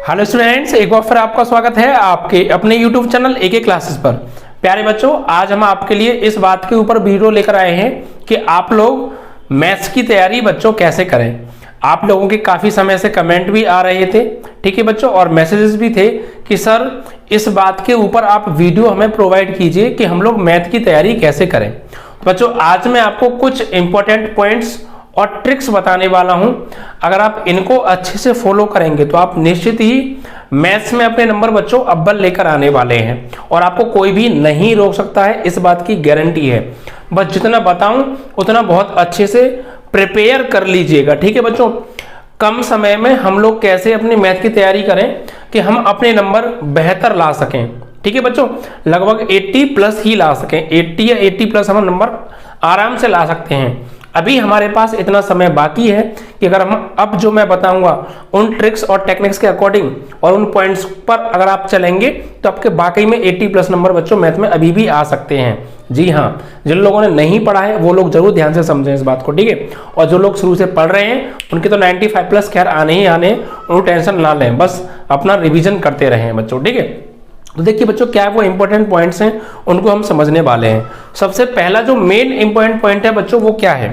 Hello students, एक बार फिर आपका स्वागत है आपके अपने YouTube चैनल एके क्लासेस पर। प्यारे बच्चों, आज हम आपके लिए इस बात के ऊपर वीडियो लेकर आए हैं कि आप लोग मैथ्स की तैयारी बच्चों कैसे करें। आप लोगों के काफ़ी समय से कमेंट भी आ रहे थे, ठीक है बच्चों, और मैसेजेस भी थे कि सर इस बात के ऊपर आप वीडियो हमें प्रोवाइड कीजिए कि हम लोग मैथ की तैयारी कैसे करें। तो बच्चों, आज मैं आपको कुछ इंपॉर्टेंट पॉइंट्स और ट्रिक्स बताने वाला हूं। अगर आप इनको अच्छे से फॉलो करेंगे तो आप निश्चित ही मैथ्स में अपने नंबर बच्चों अव्वल लेकर आने वाले हैं और आपको कोई भी नहीं रोक सकता है, इस बात की गारंटी है। बस जितना बताऊं उतना बहुत अच्छे से प्रिपेयर कर लीजिएगा, ठीक है बच्चों। कम समय में हम लोग कैसे अपनी मैथ की तैयारी करें कि हम अपने नंबर बेहतर ला सकें, ठीक है बच्चों। लगभग 80 प्लस ही ला सकें, 80 या 80 प्लस हम नंबर आराम से ला सकते हैं। अभी हमारे पास इतना समय बाकी है कि अगर हम अब जो मैं बताऊंगा उन ट्रिक्स और टेक्निक्स के अकॉर्डिंग और उन पॉइंट्स पर अगर आप चलेंगे तो आपके वाकई में 80 प्लस नंबर बच्चों मैथ में अभी भी आ सकते हैं। जी हाँ, जिन लोगों ने नहीं पढ़ा है वो लोग जरूर ध्यान से समझें इस बात को, ठीक है। और जो लोग शुरू से पढ़ रहे हैं उनके तो 95 प्लस खैर आने ही आने, उनको टेंशन ना लें, बस अपना रिविजन करते रहें बच्चों, ठीक है। तो देखिए बच्चों, क्या वो इंपॉर्टेंट पॉइंट्स हैं उनको हम समझने वाले हैं। सबसे पहला जो मेन इंपॉर्टेंट पॉइंट है बच्चों वो क्या है,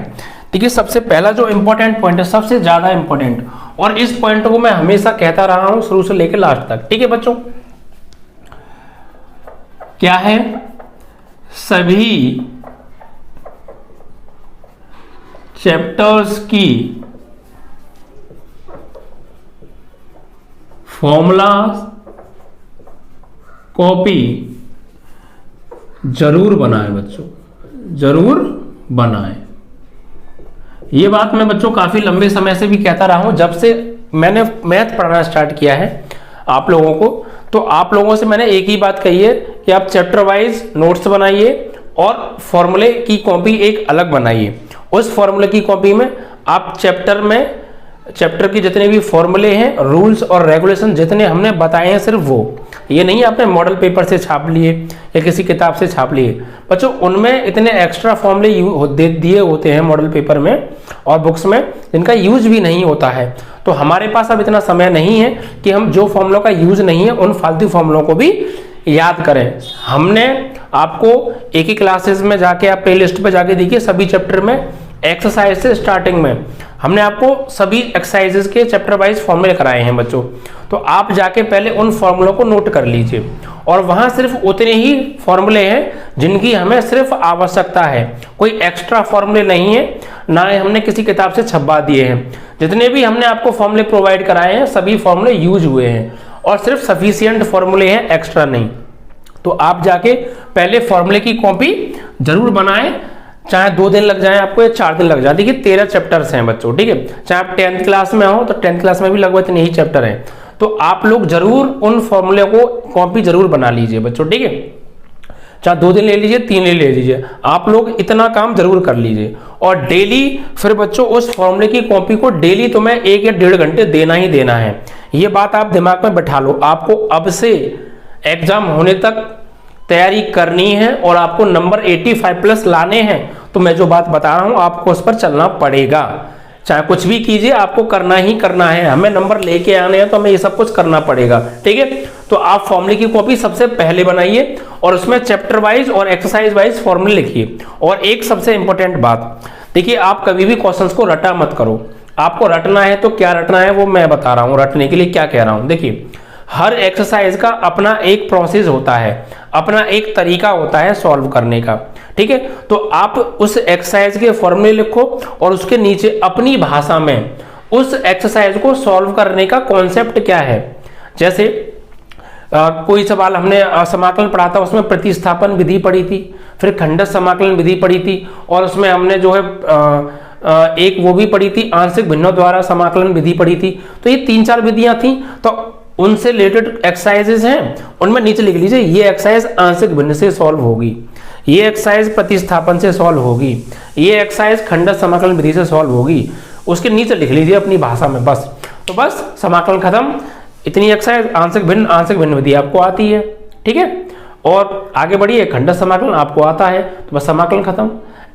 देखिए सबसे पहला जो इंपॉर्टेंट पॉइंट है, सबसे ज्यादा इंपॉर्टेंट, और इस पॉइंट को मैं हमेशा कहता रहा हूं शुरू से लेकर लास्ट तक, ठीक है बच्चों। क्या है? सभी चैप्टर्स की फॉर्मूलाज कॉपी जरूर बनाएं बच्चों, जरूर बनाएं। ये बात मैं बच्चों काफी लंबे समय से भी कहता रहा हूं, जब से मैंने मैथ पढ़ाना स्टार्ट किया है आप लोगों को। तो आप लोगों से मैंने एक ही बात कही है कि आप चैप्टर वाइज नोट्स बनाइए और फॉर्मूले की कॉपी एक अलग बनाइए। उस फॉर्मूले की कॉपी में आप चैप्टर की जितने भी फॉर्मूले हैं, रूल्स और रेगुलेशन जितने हमने बताए हैं, सिर्फ वो, ये नहीं आपने मॉडल पेपर से छाप लिए या किसी किताब से छाप लिए बच्चों। उनमें इतने एक्स्ट्रा फॉर्मूले दिए होते हैं मॉडल पेपर में और बुक्स में, जिनका यूज भी नहीं होता है। तो हमारे पास अब इतना समय नहीं है कि हम जो फॉर्मूलों का यूज नहीं है उन फालतू फॉर्मूलों को भी याद करें। हमने आपको एक ही क्लासेस में जाके, आप प्लेलिस्ट पे जाके देखिए, सभी चैप्टर में एक्सरसाइज से स्टार्टिंग में हमने आपको सभी एक्सरसाइजेस के चैप्टर वाइज फॉर्मूले कराए हैं बच्चों। तो आप जाके पहले उन फॉर्मूलों को नोट कर लीजिए और वहां सिर्फ उतने ही फॉर्मूले हैं जिनकी हमें सिर्फ आवश्यकता है, कोई एक्स्ट्रा फॉर्मूले नहीं है, ना ही हमने किसी किताब से छपवा दिए हैं। जितने भी हमने आपको फॉर्मूले प्रोवाइड कराए हैं सभी फॉर्मूले यूज हुए हैं और सिर्फ सफिशिएंट फॉर्मूले हैं, एक्स्ट्रा नहीं। तो आप जाके पहले फॉर्मूले की कॉपी जरूर बनाएं, चाहे 2 दिन लग जाए आपको या 4 दिन लग जाए। देखिए 13 चैप्टर्स हैं बच्चों, ठीक है। चाहे आप 10th क्लास में हो तो 10th क्लास में भी लगभग इतने ही चैप्टर हैं। तो आप लोग जरूर उन फॉर्मूले को कॉपी जरूर बना लीजिए बच्चों, ठीक है। चाहे 2 दिन ले लीजिए, 3 दिन ले लीजिए, आप लोग इतना काम जरूर कर लीजिए। और डेली फिर बच्चों उस फॉर्मूले की कॉपी को डेली तुम्हें 1 या 1.5 घंटे देना ही देना है। ये बात आप दिमाग में बैठा लो। आपको अब से एग्जाम होने तक तैयारी करनी है और आपको नंबर 85 प्लस लाने हैं, तो मैं जो बात बता रहा हूं आपको उस पर चलना पड़ेगा। चाहे कुछ भी कीजिए, आपको करना ही करना है। हमें नंबर लेके आने हैं तो हमें ये सब कुछ करना पड़ेगा, ठीक है। तो आप फॉर्मूले की कॉपी सबसे पहले बनाइए और उसमें चैप्टर वाइज और एक्सरसाइज वाइज फॉर्मूले लिखिए। और एक सबसे इंपॉर्टेंट बात, देखिए आप कभी भी क्वेश्चंस को रटा मत करो। आपको रटना है तो क्या रटना है वो मैं बता रहा हूं, रटने के लिए क्या कह रहा हूं। देखिए हर एक्सरसाइज का अपना एक प्रोसेस होता है, अपना एक तरीका होता है सॉल्व करने का, ठीक है। तो आप उस एक्सरसाइज के फॉर्मूले लिखो और उसके नीचे अपनी भाषा में उस एक्सरसाइज को सॉल्व करने का कॉन्सेप्ट क्या है। जैसे कोई सवाल हमने समाकलन पढ़ा था, उसमें प्रतिस्थापन विधि पढ़ी थी, फिर खंडस समाकलन विधि पढ़ी थी, और उसमें हमने जो है एक वो भी पढ़ी थी आंशिक भिन्नों द्वारा समाकलन विधि पढ़ी थी। तो ये 3-4 विधियां थी, तो उनसे रिलेटेड एक्सरसाइजेस हैं, उनमें नीचे लिख लीजिए ये एक्सरसाइज आंशिक भिन्न से सॉल्व होगी, ये एक्सरसाइज प्रतिस्थापन से सॉल्व होगी, ये एक्सरसाइज खंडस समाकलन विधि से सॉल्व होगी। उसके नीचे लिख लीजिए अपनी भाषा में, बस। तो बस समाकलन खत्म, इतनी एक्सरसाइज आंशिक भिन्न विधि आपको आती है, ठीक है। और आगे बढ़िए, खंडस समाकलन आपको आता है तो बस समाकलन खत्म।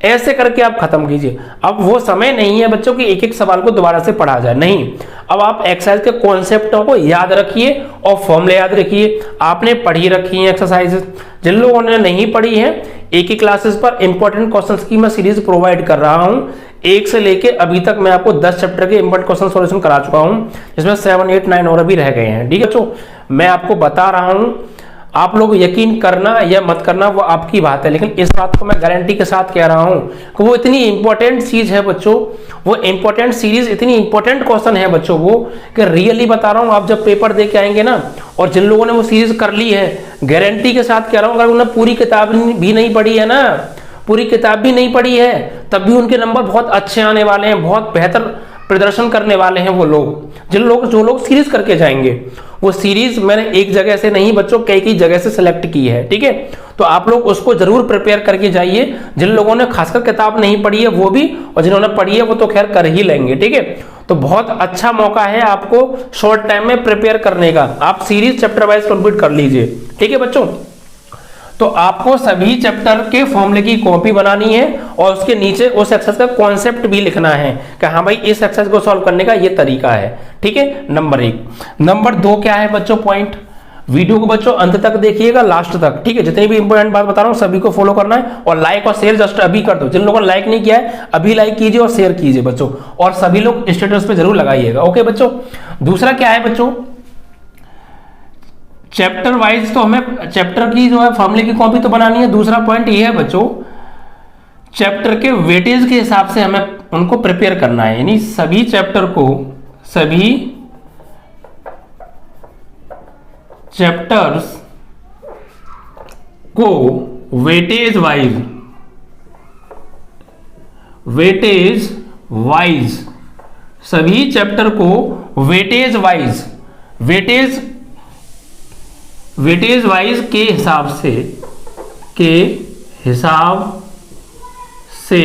ऐसे करके आप खत्म कीजिए। अब वो समय नहीं है बच्चों कि एक एक सवाल को दोबारा से पढ़ा जाए, नहीं। अब आप एक्सरसाइज के कॉन्सेप्टों को याद रखिए और फॉर्मूले याद रखिए। आपने पढ़ी रखी है एक्सरसाइजेस, जिन लोगों ने नहीं पढ़ी है, एक ही क्लासेस पर इंपॉर्टेंट क्वेश्चंस की मैं सीरीज प्रोवाइड कर रहा हूं। 1 से लेके अभी तक मैं आपको 10 चैप्टर के इंपॉर्टेंट क्वेश्चन सॉल्यूशन करा चुका हूं, जिसमें 7, 8, 9 और अभी रह गए हैं। ठीक है बच्चों, मैं आपको बता रहा हूं, आप लोग यकीन करना या मत करना वो आपकी बात है, लेकिन इस बात को मैं गारंटी के साथ कह रहा हूं कि वो इतनी इंपॉर्टेंट चीज है बच्चों, वो इंपॉर्टेंट सीरीज, इतनी इंपॉर्टेंट क्वेश्चन है बच्चों वो, कि रियली बता रहा हूं। आप जब पेपर दे के आएंगे ना, और जिन लोगों ने वो सीरीज कर ली है, गारंटी के साथ कह रहा हूं, अगर उन्होंने पूरी किताब भी नहीं पढ़ी है ना, पूरी किताब भी नहीं पढ़ी है, तब भी उनके नंबर बहुत अच्छे आने वाले हैं, बहुत बेहतर प्रदर्शन करने वाले हैं वो लोग, जो लोग सीरीज करके जाएंगे। वो सीरीज मैंने एक जगह से नहीं बच्चों, कई जगह से सिलेक्ट की है। ठीक है, तो आप लोग उसको जरूर प्रिपेयर करके जाइए। जिन लोगों ने खासकर किताब नहीं पढ़ी है वो भी, और जिन्होंने पढ़ी है वो तो खैर कर ही लेंगे। ठीक है, तो बहुत अच्छा मौका है आपको शॉर्ट टाइम में प्रिपेयर करने का। आप सीरीज चैप्टर वाइज कंप्लीट कर लीजिए। ठीक है बच्चों, तो आपको सभी चैप्टर के फॉर्मूले की कॉपी बनानी है और उसके नीचे उस एक्सरसाइज का कॉन्सेप्ट भी लिखना है कि हाँ भाई इस एक्सरसाइज को सॉल्व करने का ये तरीका है। ठीक है, नंबर 1। नंबर 2 क्या है बच्चों पॉइंट, वीडियो को बच्चों अंत तक देखिएगा, लास्ट तक। ठीक है, जितनी भी इंपॉर्टेंट बात बता रहा हूं सभी को फॉलो करना है, और लाइक और शेयर जस्ट अभी कर दो। जिन लोगों ने लाइक नहीं किया है अभी लाइक कीजिए और शेयर कीजिए बच्चों, और सभी लोग स्टेटस पे जरूर लगाइएगा। ओके बच्चों, दूसरा क्या है बच्चों, चैप्टर वाइज तो हमें चैप्टर की जो है फॉर्मूले की कॉपी तो बनानी है। दूसरा पॉइंट ये है बच्चों, चैप्टर के वेटेज के हिसाब से हमें उनको प्रिपेयर करना है, यानी सभी चैप्टर को, सभी चैप्टर्स को वेटेज वाइज सभी चैप्टर को वेटेज वाइज के हिसाब से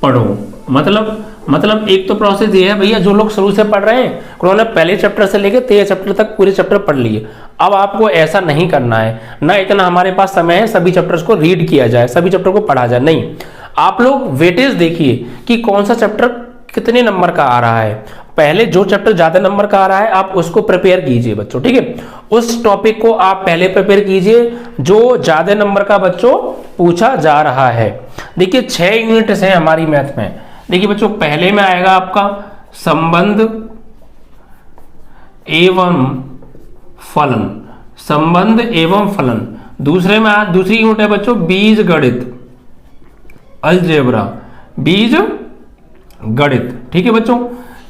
पढ़ो। मतलब एक तो प्रोसेस ये है भैया, जो लोग शुरू से पढ़ रहे हैं उन्होंने पहले चैप्टर से लेकर 13 चैप्टर तक पूरे चैप्टर पढ़ लिए। अब आपको ऐसा नहीं करना है, ना इतना हमारे पास समय है सभी चैप्टर्स को रीड किया जाए, सभी चैप्टर को पढ़ा जाए, नहीं। आप लोग वेटेज देखिए कि कौन सा चैप्टर कितने नंबर का आ रहा है। पहले जो चैप्टर ज्यादा नंबर का आ रहा है आप उसको प्रिपेयर कीजिए बच्चों। ठीक है, उस टॉपिक को आप पहले प्रिपेयर कीजिए जो ज्यादा नंबर का बच्चों पूछा जा रहा है। देखिए 6 यूनिट्स हैं हमारी मैथ में। देखिए बच्चों, पहले में आएगा आपका संबंध एवं फलन। दूसरे में दूसरी यूनिट है बच्चों बीज गणित, अलजेब्रा, बीज गणित। ठीक है बच्चों,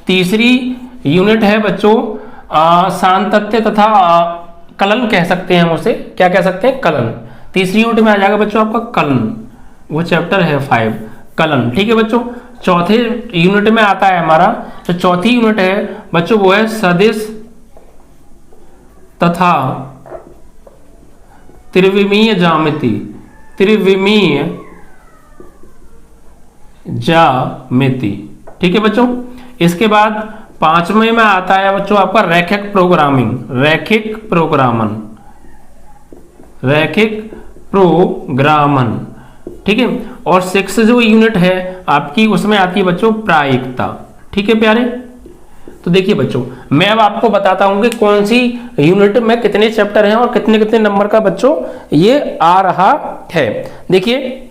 तीसरी यूनिट है बच्चों सांतत्य तथा कलन कह सकते हैं हम उसे, क्या कह सकते हैं, कलन। तीसरी यूनिट में आ जाएगा बच्चों आपका कलन, वो चैप्टर है 5 कलन। ठीक है बच्चों, चौथे यूनिट में आता है हमारा, जो चौथी यूनिट है बच्चों वो है सदिश तथा त्रिविमीय ज्यामिति। ठीक है बच्चों, इसके बाद 5वें में आता है बच्चों आपका रैखिक प्रोग्रामन। ठीक है, और 6 जो यूनिट है आपकी उसमें आती है बच्चों प्रायिकता। ठीक है प्यारे, तो देखिए बच्चों मैं अब आपको बताता हूं कि कौन सी यूनिट में कितने चैप्टर हैं और कितने कितने नंबर का बच्चों ये आ रहा है। देखिए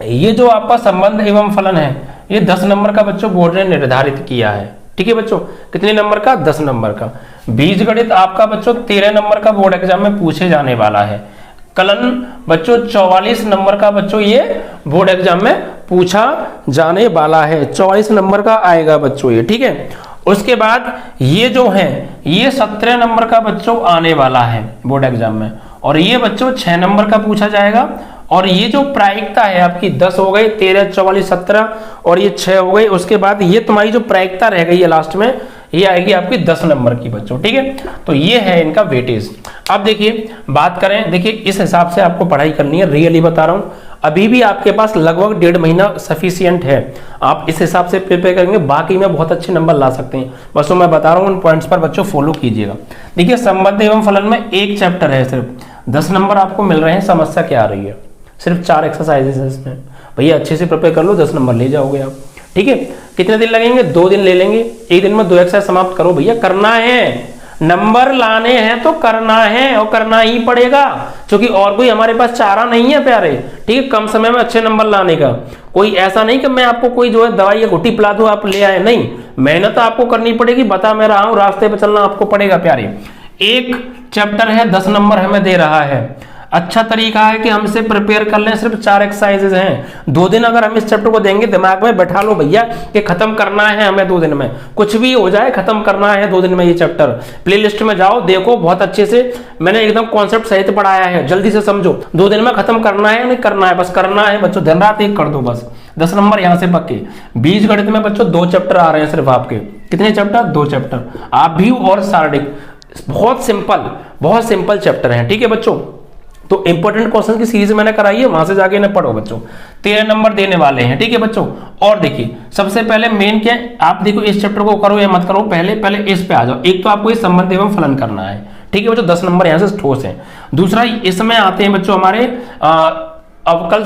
ये जो आपका संबंध एवं फलन है ये 10 नंबर का बच्चों बोर्ड ने निर्धारित किया है। ठीक है बच्चों, कितने नंबर का, 10 नंबर का। बीजगणित आपका बच्चों 13 नंबर का बोर्ड एग्जाम में पूछे जाने वाला है। कलन बच्चों 44 नंबर का बच्चों ये बोर्ड एग्जाम में पूछा जाने वाला है, 44 नंबर का आएगा बच्चों ये। ठीक है, उसके बाद ये जो है ये 17 नंबर का बच्चों आने वाला है बोर्ड एग्जाम में, और ये बच्चों 6 नंबर का पूछा जाएगा। और ये जो प्रायिकता है आपकी 10 हो गई, 13, 44, 17 और ये 6 हो गई। उसके बाद ये तुम्हारी जो प्रायिकता रह गई है लास्ट में ये आएगी आपकी 10 नंबर की बच्चों। ठीक है, तो ये है इनका वेटेज। अब देखिए बात करें, देखिए इस हिसाब से आपको पढ़ाई करनी है, रियली बता रहा हूं। अभी भी आपके पास लगभग 1.5 महीना सफिशियंट है, आप इस हिसाब से प्रिपेयर करेंगे बाकी में बहुत अच्छे नंबर ला सकते हैं। बस तो मैं बता रहा हूं उन पॉइंट्स पर बच्चों फॉलो कीजिएगा। देखिए संबंध एवं फलन में एक चैप्टर है, सिर्फ 10 नंबर आपको मिल रहे हैं। समस्या क्या आ रही है, सिर्फ 4 एक्सरसाइजेस है इसमें, भैया अच्छे से प्रिपेयर कर लो, 10 नंबर ले जाओगे आप। ठीक है, कितने दिन लगेंगे? 2 दिन ले लेंगे। एक दिन में 2 एक्सरसाइज समाप्त करो भैया, करना है, नंबर लाने हैं तो करना है और करना ही पड़ेगा, क्योंकि और कोई हमारे पास चारा नहीं है प्यारे। ठीक है, कम समय में अच्छे नंबर लाने का। कोई ऐसा नहीं कि मैं आपको कोई जो है दवाई या घुट्टी पिला दूं आप ले आए, नहीं, मेहनत आपको करनी पड़ेगी। बता मैं रहा हूं, रास्ते पे चलना आपको पड़ेगा प्यारे। एक चैप्टर है, 10 नंबर हमें दे रहा है। अच्छा तरीका है कि हमसे प्रिपेयर कर लें, सिर्फ 4 एक्सरसाइजेज हैं। 2 दिन अगर हम इस चैप्टर को देंगे, दिमाग में बैठा लो भैया कि खत्म करना है हमें 2 दिन में, कुछ भी हो जाए खत्म करना है 2 दिन में ये चैप्टर। प्लेलिस्ट में जाओ, देखो बहुत अच्छे से मैंने एकदम कॉन्सेप्ट सहित पढ़ाया है, जल्दी से समझो। 2 दिन में खत्म करना है, नहीं करना है, बस करना है बच्चों। दिन रात एक कर दो बस, 10 नंबर यहां से पक्के। बीज गणित में बच्चों 2 चैप्टर आ रहे हैं सिर्फ आपके। कितने चैप्टर? 2 चैप्टर, आव्यूह और सारणिक। बहुत सिंपल चैप्टर है। ठीक है बच्चों, तो इंपॉर्टेंट क्वेश्चन की सीरीज मैंने कराई है, वहां से जाके इन्हें पढ़ो बच्चों। 13 नंबर देने वाले हैं। ठीक है बच्चों, और देखिए सबसे पहले मेन क्या है, आप देखो इस चैप्टर को करो या मत करो, पहले इस पे आ जाओ। एक तो आपको इस संबंध एवं फलन करना है। ठीक है बच्चों, 10 नंबर यहां से ठोस है। दूसरा इसमें आते हैं बच्चों हमारे अवकल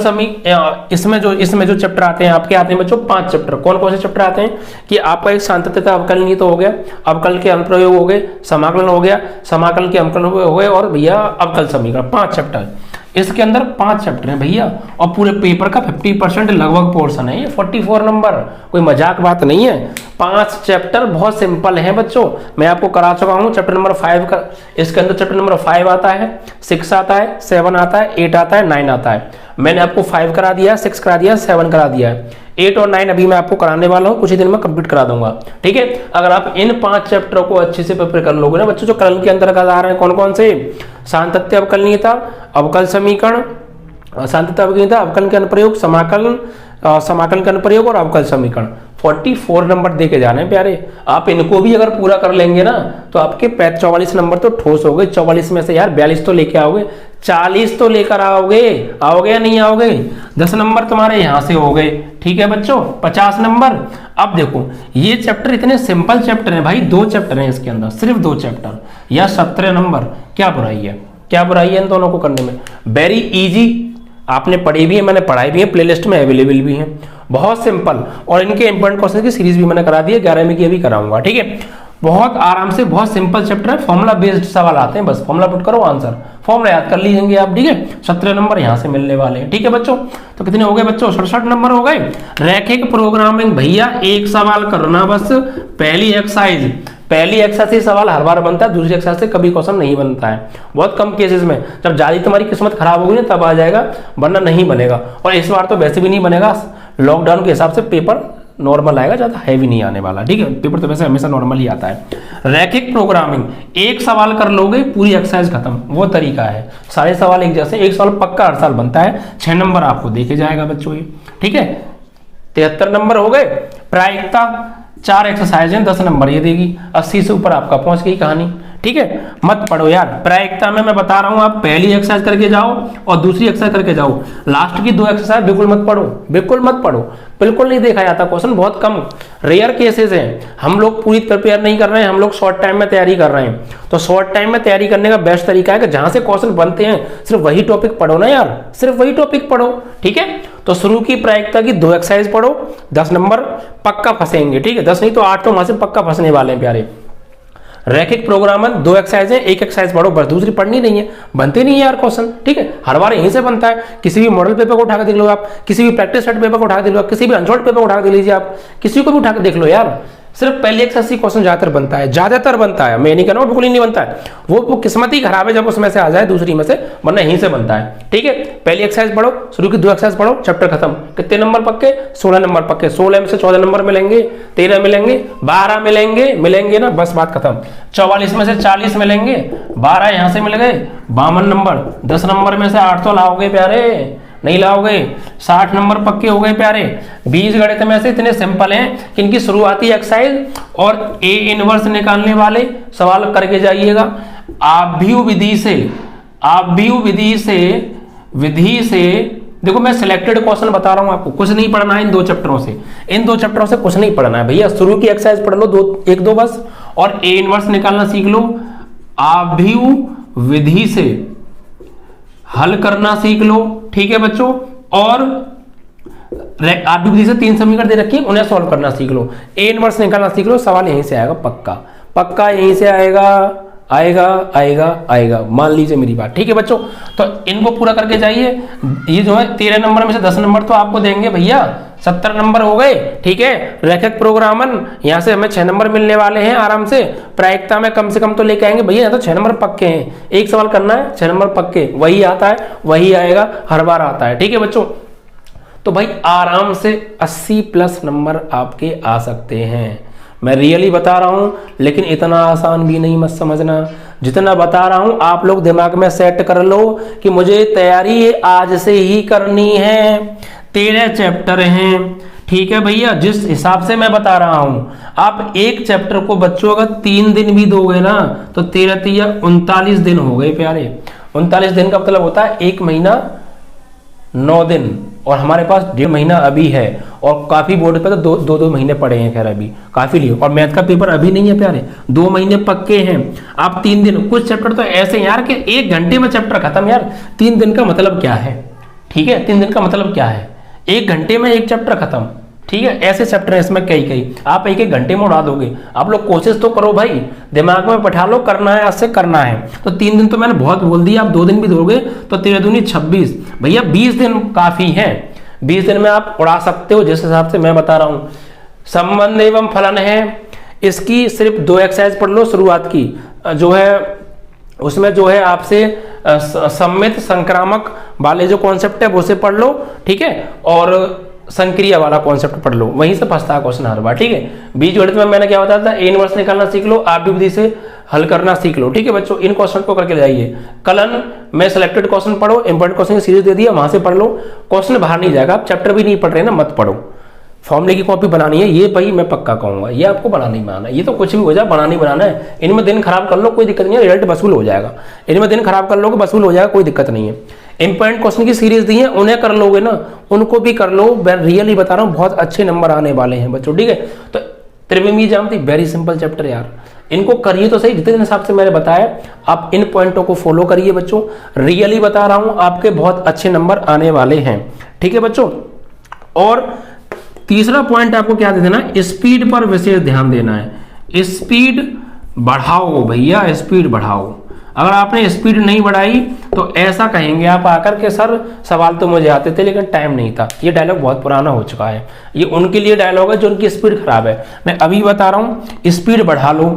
इसमें जो चैप्टर आते हैं आपके, आते हैं बच्चों 5 चैप्टर। कौन कौन से चैप्टर आते हैं कि आपका एक सातत्यता अवकलनीय तो हो गया, अवकल के अनुप्रयोग हो गए, समाकलन हो गया, समाकलन के अवकलन हो गए, और भैया अवकल समीकरण। 5 चैप्टर इसके अंदर, 5 चैप्टर हैं भैया, और पूरे पेपर का 50% लगभग पोर्शन है ये। 44 नंबर, कोई मजाक बात नहीं है। 5 चैप्टर बहुत सिंपल है बच्चों, मैं आपको करा चुका हूं। चैप्टर नंबर 5 का, इसके अंदर चैप्टर नंबर 5 आता है, 6 आता है, 7 आता है, 8 आता है, 9 आता है। मैंने आपको 5 करा दिया, 6 करा दिया, 7 करा दिया है। 8 और 9 अभी मैं आपको कराने वाला हूं, कुछ ही दिन में कंप्लीट करा दूंगा। ठीक है, अगर आप इन 5 चैप्टरों को अच्छे से प्रिपेयर कर लोगे ना बच्चों, जो कलन के अंतर्गत आ रहे हैं कौन कौन से, सातत्य अवकलनीयता, अवकल समीकरण, सातत्य अवकलनीयता, अवकलन के अनुप्रयोग, समाकलन, समाकलन का अनुप्रयोग और अवकल समीकरण। 44 नंबर दे के जाने प्यारे। आप इनको भी अगर पूरा कर लेंगे ना तो आपके 44 नंबर तो ठोस हो गए। 44 में से यार 42 तो लेके आओगे, 40 तो लेकर आओगे या नहीं आओगे? 10 नंबर तुम्हारे यहां से हो गए। ठीक है बच्चों, 50 नंबर। अब देखो ये चैप्टर इतने सिंपल चैप्टर है भाई, 2 चैप्टर है इसके अंदर, सिर्फ 2 चैप्टर या 17 नंबर। क्या बुराई है, क्या बुराई है इन दोनों को करने में? वेरी इजी, आपने पढ़ी भी है, मैंने पढ़ाई भी है, प्लेलिस्ट में अवेलेबल भी है। बहुत सिंपल, और इनके इंपॉर्टेंट क्वेश्चन की सीरीज भी मैंने करा दी है, 11वीं की अभी कराऊंगा। ठीक है, बहुत आराम से, बहुत सिंपल चैप्टर है। फॉर्मूला बेस्ड सवाल आते हैं, बस फॉर्मूला पुट करो, आंसर फॉर्मूला याद कर लीजिएंगे आप। ठीक है, 17 नंबर यहां से मिलने वाले हैं। ठीक है बच्चों, तो कितने हो गए बच्चों? 67 नंबर हो गए। रैखिक प्रोग्रामिंग भैया एक सवाल करना बस, पहली एक्सरसाइज से सवाल हर बार बनता है, दूसरी एक्सरसाइज से कभी क्वेश्चन नहीं बनता है, बहुत कम केसेस में। जब ज्यादा तुम्हारी किस्मत खराब होगी ना तब आ जाएगा, वरना नहीं बनेगा। और इस बार तो वैसे भी नहीं बनेगा, लॉकडाउन के हिसाब से पेपर नॉर्मल आएगा, ज्यादा हैवी नहीं आने वाला। ठीक है, पेपर तो वैसे हमेशा नॉर्मल ही आता है। रैखिक प्रोग्रामिंग, एक सवाल कर लोगे पूरी एक्सरसाइज खत्म, वो तरीका है। सारे सवाल एक जैसे, एक सवाल पक्का हर साल बनता है, 6 नंबर आपको देखे जाएगा बच्चों ये। ठीक है, 73 नंबर हो गए। प्रायिकता 4 एक्सरसाइज हैं, 10 नंबर ये देगी, 80 से ऊपर आपका पहुंच गई कहानी। ठीक है, मत पढ़ो यार, प्रायिकता में मैं बता रहा हूं, आप पहली एक्सरसाइज करके जाओ और दूसरी एक्सरसाइज करके जाओ, लास्ट की 2 एक्सरसाइज बिल्कुल मत पढ़ो, बिल्कुल मत पढ़ो, बिल्कुल नहीं देखा जाता क्वेश्चन, बहुत कम रेयर केसेस हैं। हम लोग पूरी प्रिपेयर नहीं कर रहे हैं, हम लोग शॉर्ट टाइम में तैयारी कर रहे हैं। तो शॉर्ट टाइम में तैयारी करने का बेस्ट तरीका है कि जहां से क्वेश्चन बनते हैं सिर्फ वही टॉपिक पढ़ो ना यार, सिर्फ वही टॉपिक पढ़ो। ठीक है, तो शुरू की प्रायिकता की 2 एक्सरसाइज पढ़ो, 10 नंबर पक्का फंसेंगे। ठीक है, 10 नहीं तो 8 तो वहां से पक्का फंसने वाले हैं प्यारे। रैखिक प्रोग्रामर 2 एक्सरसाइज है, 1 एक्सरसाइज पढ़ो बस, दूसरी पढ़नी नहीं है, बनते नहीं है यार क्वेश्चन। ठीक है, हर बार यहीं से बनता है। किसी भी मॉडल पेपर को उठा के देख लो आप, किसी भी प्रैक्टिस सेट पेपर को उठा के देख लो, किसी भी अनसॉल्व पेपर को उठा के देख लीजिए आप, किसी को भी उठा के देख लो यार, सिर्फ पहले एक्सरसाइज क्वेश्चन ज्यादातर बनता है, ज्यादातर बनता है। मैं नहीं कह रहा हूं बिल्कुल ही नहीं बनता है, वो किस्मत ही खराब है जब उसमें से आ जाए दूसरी में से, वरना यहीं से बनता है। ठीक है, पहली एक्सरसाइज पढ़ो, शुरू की 2 एक्सरसाइज पढ़ो, चैप्टर खत्म। कितने नंबर पक्के? 16 नंबर पक्के। 16 में से 14 नंबर मिलेंगे, 13 मिलेंगे, 12 मिलेंगे ना, बस बात खत्म। 44 में से 40 मिलेंगे, 12 यहां से मिल गए, 52 नंबर। 10 नंबर में से 8 तो लाओगे प्यारे, नहीं लाओगे। 60 नंबर पक्के हो गए प्यारे। बीजगणित में से इतने सिंपल हैं कि इनकी शुरुआती एक्सरसाइज और ए इनवर्स निकालने वाले सवाल करके जाइएगा। आव्यूह विधि से देखो, मैं सिलेक्टेड क्वेश्चन बता रहा हूं आपको, कुछ नहीं पढ़ना है इन 2 चैप्टरों से, इन 2 चैप्टरों से कुछ नहीं पढ़ना है भैया। शुरू की एक्सरसाइज पढ़ लो, 1-2 बस, और ए इनवर्स निकालना सीख लो। आव्यूह विधि से हल करना सीख लो। ठीक है बच्चों, और आप भी से 3 समीकरण दे रखी है, उन्हें सॉल्व करना सीख लो, ए इनवर्स निकालना सीख लो, सवाल यहीं से आएगा पक्का पक्का, यहीं से आएगा आएगा आएगा आएगा, मान लीजिए मेरी बात, ठीक है बच्चों। तो इनको पूरा करके जाइए, ये जो है 13 नंबर में से 10 नंबर तो आपको देंगे भैया, 70 नंबर हो गए, ठीक है। रैखिक प्रोग्रामन यहाँ से हमें 6 नंबर मिलने वाले हैं आराम से, प्रायिकता में कम से कम तो लेके आएंगे भैया, यहाँ तो 6 नंबर पक्के हैं, एक सवाल करना है 6 नंबर पक्के, वही आता है वही आएगा, हर बार आता है, ठीक है बच्चों। तो भाई आराम से 80+ नंबर आपके आ सकते हैं, मैं रियली बता रहा हूं, लेकिन इतना आसान भी नहीं मत समझना, जितना बता रहा हूं आप लोग दिमाग में सेट कर लो कि मुझे तैयारी आज से ही करनी है। 13 चैप्टर हैं, ठीक है भैया, जिस हिसाब से मैं बता रहा हूं, आप एक चैप्टर को बच्चों अगर 3 दिन भी दोगे ना तो 13 39 दिन हो गए प्यारे। 39 दिन का मतलब होता है 1 महीना 9 दिन, और हमारे पास 1.5 महीना अभी है, और काफी बोर्ड पे तो 2 महीने पड़े हैं, खैर अभी काफी लिए, और मैथ का पेपर अभी नहीं है प्यारे, 2 महीने पक्के हैं। आप 3 दिन, कुछ चैप्टर तो ऐसे यार कि 1 घंटे में चैप्टर खत्म यार, 3 दिन का मतलब क्या है, ठीक है, 3 दिन का मतलब क्या है, 1 घंटे में एक चैप्टर खत्म, ठीक है। ऐसे चैप्टर है इसमें कई आप 1 घंटे में उड़ा दोगे, आप लोग कोशिश तो करो भाई, दिमाग में बैठा लो, करना है आज से करना है। तो 3 दिन तो मैंने बहुत बोल दिया, आप 2 दिन भी दोगे तो 13 दूनी 26 भैया, 20 दिन काफी है, 20 दिन में आप उड़ा सकते हो, जिस हिसाब से मैं बता रहा हूं। संबंध एवं फलन है, इसकी सिर्फ 2 एक्सरसाइज पढ़ लो शुरुआत की, जो है उसमें जो है आपसे सम्मित संक्रामक वाले जो कॉन्सेप्ट है वो से पढ़ लो, ठीक है, और संक्रिया वाला कॉन्सेप्ट पढ़ लो, वहीं से फंसता है क्वेश्चन हर बार, ठीक है। बीजगणित में मैंने क्या बताया था, ए इनवर्स निकालना सीख लो, आप भी विधि से हल करना सीख लो, ठीक है बच्चों। इन क्वेश्चन को करके जाइए, कलन में सिलेक्टेड क्वेश्चन पढ़ो, इंपॉर्टेंट क्वेश्चन की सीरीज दे दिया, वहां से पढ़ लो, क्वेश्चन बाहर नहीं जाएगा, आप चैप्टर भी नहीं पढ़ रहे ना मत पढ़ो। फॉर्मूले की कॉपी बनानी है, ये भाई मैं पक्का कहूंगा, ये आपको बनाना ही बनाना है, ये तो कुछ भी हो जाए बनाना ही बनाना है। इनमें दिन खराब कर लो कोई दिक्कत नहीं है, रिजल्ट वसूल हो जाएगा, इनमें दिन खराब कर लोगे वसूल हो जाएगा, कोई दिक्कत नहीं है। इंपॉर्टेंट क्वेश्चन की सीरीज दी है, उन्हें कर लोगे ना, उनको भी कर लो, मैं रियली बता रहा हूँ बहुत अच्छे नंबर आने वाले हैं बच्चों, ठीक है। तो त्रिविमी ज्यामिति वेरी सिंपल चैप्टर यार, इनको करिए तो सही, जितने हिसाब से मैंने बताया आप इन पॉइंटों को फॉलो करिए बच्चों, रियली बता रहा हूं आपके बहुत अच्छे नंबर आने वाले हैं, ठीक है बच्चों। और तीसरा पॉइंट आपको क्या दे देना, स्पीड पर विशेष ध्यान देना है, स्पीड बढ़ाओ भैया, स्पीड बढ़ाओ। अगर आपने स्पीड नहीं बढ़ाई तो ऐसा कहेंगे आप आकर के सर सवाल तो मुझे आते थे लेकिन टाइम नहीं था। ये डायलॉग बहुत पुराना हो चुका है, ये उनके लिए डायलॉग है जो उनकी स्पीड खराब है। मैं अभी बता रहा हूं स्पीड बढ़ा लो,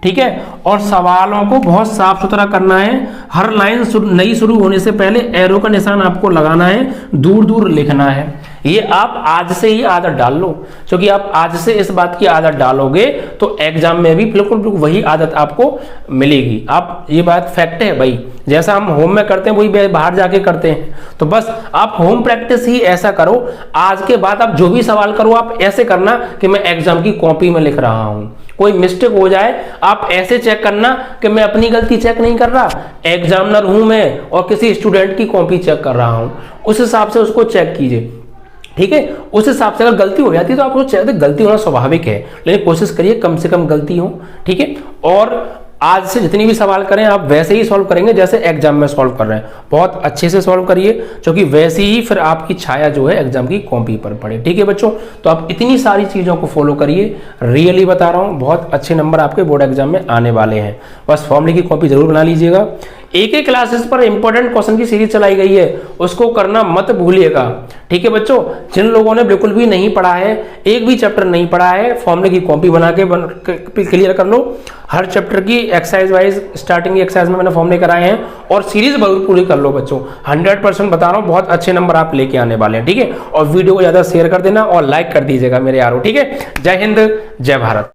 ठीक है, और सवालों को बहुत साफ सुथरा करना है। हर लाइन नई शुरू होने से पहले एरो का निशान आपको लगाना है, दूर दूर लिखना है। ये आप आज से ही आदत डाल लो, क्योंकि आप आज से इस बात की आदत डालोगे तो एग्जाम में भी बिल्कुल वही आदत आपको मिलेगी। आप, ये बात फैक्ट है भाई, जैसा हम होम में करते हैं वही बाहर जाके करते हैं। तो बस आप होम प्रैक्टिस ही ऐसा करो, आज के बाद आप जो भी सवाल करो आप ऐसे करना कि मैं एग्जाम की कॉपी में लिख रहा हूं। कोई मिस्टेक हो जाए आप ऐसे चेक करना कि मैं अपनी गलती चेक नहीं कर रहा, एग्जामिनर हूं मैं और किसी स्टूडेंट की कॉपी चेक कर रहा हूं, उस हिसाब से उसको चेक कीजिए, ठीक है। उस हिसाब से अगर गलती हो जाती है तो आपको चेक, गलती होना स्वाभाविक है, लेकिन कोशिश करिए कम से कम गलती हो, ठीक है। और आज से जितनी भी सवाल करें आप वैसे ही सॉल्व करेंगे जैसे एग्जाम में सॉल्व कर रहे हैं, बहुत अच्छे से सॉल्व करिए, क्योंकि वैसे ही फिर आपकी छाया जो है एग्जाम की कॉपी पर पड़े, ठीक है बच्चों। तो आप इतनी सारी चीजों को फॉलो करिए, रियली बता रहा हूं बहुत अच्छे नंबर आपके बोर्ड एग्जाम में आने वाले हैं। बस फॉर्मूले की कॉपी जरूर बना लीजिएगा। एक एक क्लासेस पर इंपॉर्टेंट क्वेश्चन की सीरीज चलाई गई है, उसको करना मत भूलिएगा, ठीक है बच्चों। जिन लोगों ने बिल्कुल भी नहीं पढ़ा है, एक भी चैप्टर नहीं पढ़ा है, फॉर्मूले की कॉपी बना के क्लियर कर लो। हर चैप्टर की एक्सरसाइज वाइज स्टार्टिंग की एक्सरसाइज में मैंने फॉर्मूले कराए हैं, और सीरीज बहुत पूरी कर लो बच्चों। 100% बता रहा हूँ बहुत अच्छे नंबर आप लेके आने वाले हैं, ठीक है। और वीडियो को ज्यादा शेयर कर देना और लाइक कर दीजिएगा मेरे यारों, ठीक है। जय हिंद, जय भारत।